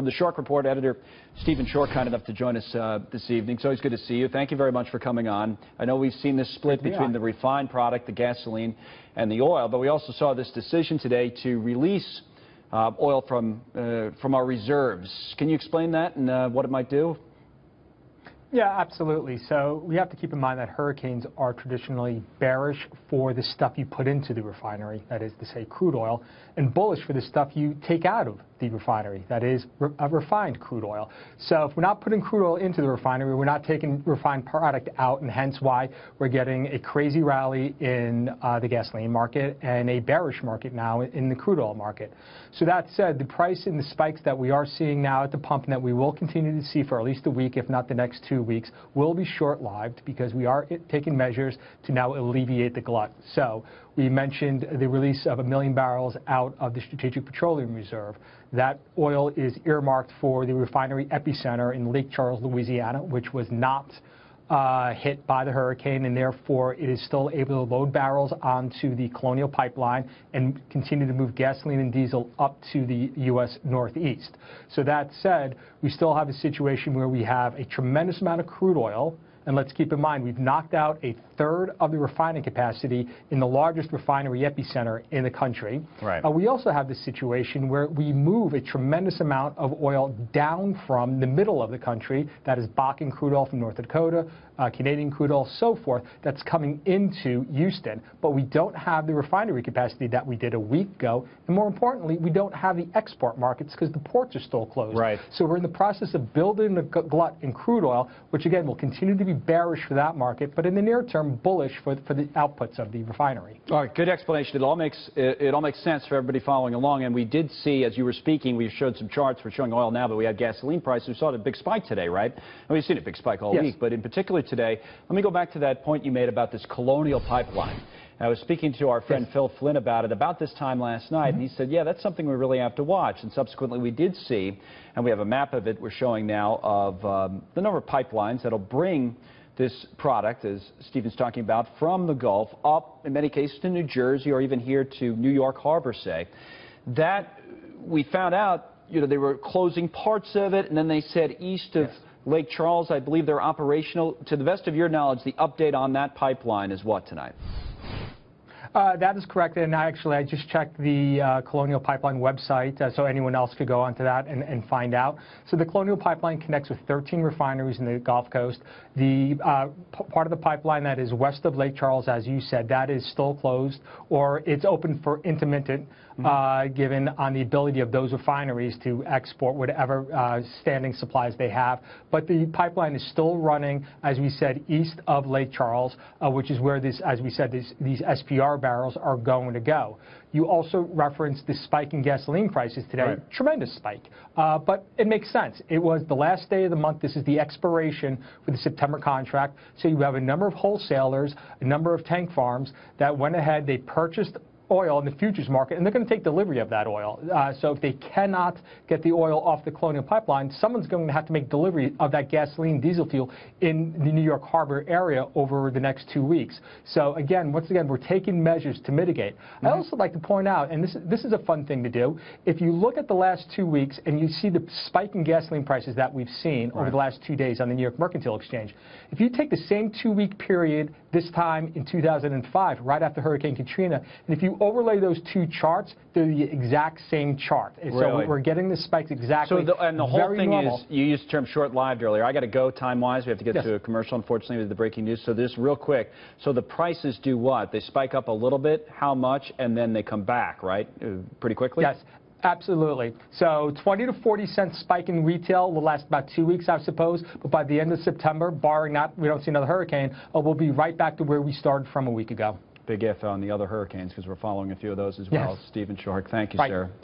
From the Schork Report, editor Stephen Schork, kind enough to join us this evening. It's always good to see you. Thank you very much for coming on. I know we've seen this split between the refined product, the gasoline, and the oil, but we also saw this decision today to release oil from our reserves. Can you explain that and what it might do? Yeah, absolutely. So we have to keep in mind that hurricanes are traditionally bearish for the stuff you put into the refinery, that is to say crude oil, and bullish for the stuff you take out of the refinery, that is refined crude oil. So if we're not putting crude oil into the refinery, we're not taking refined product out, and hence why we're getting a crazy rally in the gasoline market and a bearish market now in the crude oil market. So that said, the price and the spikes that we are seeing now at the pump and that we will continue to see for at least a week, if not the next 2 weeks, will be short-lived because we are taking measures to now alleviate the glut. So we mentioned the release of 1 million barrels out of the Strategic Petroleum Reserve. That oil is earmarked for the refinery epicenter in Lake Charles, Louisiana, which was not hit by the hurricane, and therefore it is still able to load barrels onto the Colonial Pipeline and continue to move gasoline and diesel up to the U.S. Northeast. So that said, we still have a situation where we have a tremendous amount of crude oil. And let's keep in mind, we've knocked out a third of the refining capacity in the largest refinery epicenter in the country. Right. We also have the situation where we move a tremendous amount of oil down from the middle of the country, that is Bakken crude oil from North Dakota, Canadian crude oil, so forth, that's coming into Houston. But we don't have the refinery capacity that we did a week ago. And more importantly, we don't have the export markets because the ports are still closed. Right. So we're in the process of building the glut in crude oil, which again will continue to be bearish for that market, but in the near term, bullish for the outputs of the refinery. All right, good explanation. It all makes sense for everybody following along. And we did see, as you were speaking, we showed some charts. We're showing oil now, but we had gasoline prices. We saw a big spike today, right? And we've seen a big spike all week, but in particular today, let me go back to that point you made about this Colonial Pipeline. I was speaking to our friend Phil Flynn about it about this time last night, and he said, yeah, that's something we really have to watch. And subsequently we did see, and we have a map of it we're showing now, of the number of pipelines that'll bring this product, as Stephen's talking about, from the Gulf up, in many cases, to New Jersey or even here to New York Harbor, say. That we found out, you know, they were closing parts of it, and then they said east of Lake Charles, I believe they're operational. To the best of your knowledge, the update on that pipeline is what tonight? That is correct, and I just checked the Colonial Pipeline website, so anyone else could go onto that and find out. So the Colonial Pipeline connects with 13 refineries in the Gulf Coast. The part of the pipeline that is west of Lake Charles, as you said, that is still closed, or it's open for intermittent, given on the ability of those refineries to export whatever standing supplies they have. But the pipeline is still running, as we said, east of Lake Charles, which is where this, as we said, these SPR barrels are going to go. You also referenced the spike in gasoline prices today. Right. Tremendous spike. But it makes sense. It was the last day of the month. This is the expiration for the September contract. So you have a number of wholesalers, a number of tank farms that went ahead, they purchased oil in the futures market, and they're going to take delivery of that oil. So if they cannot get the oil off the Colonial Pipeline, someone's going to have to make delivery of that gasoline diesel fuel in the New York Harbor area over the next 2 weeks. So again, once again, we're taking measures to mitigate. I also like to point out, and this is a fun thing to do, if you look at the last 2 weeks and you see the spike in gasoline prices that we've seen over the last 2 days on the New York Mercantile Exchange, if you take the same 2-week period this time in 2005, right after Hurricane Katrina, and if you overlay those two charts, they're the exact same chart. And so we're getting the spikes exactly. So the whole thing is, you used the term short-lived earlier. I got to go time-wise. We have to get to a commercial, unfortunately, with the breaking news. So this real quick. So the prices do what? They spike up a little bit. How much? And then they come back, right? Pretty quickly? Yes. Absolutely. So 20 to 40 cent spike in retail will last about 2 weeks, I suppose. But by the end of September, barring not, we don't see another hurricane, we'll be right back to where we started from a week ago. Big if on the other hurricanes, because we're following a few of those as well. Stephen Schork, thank you, sir.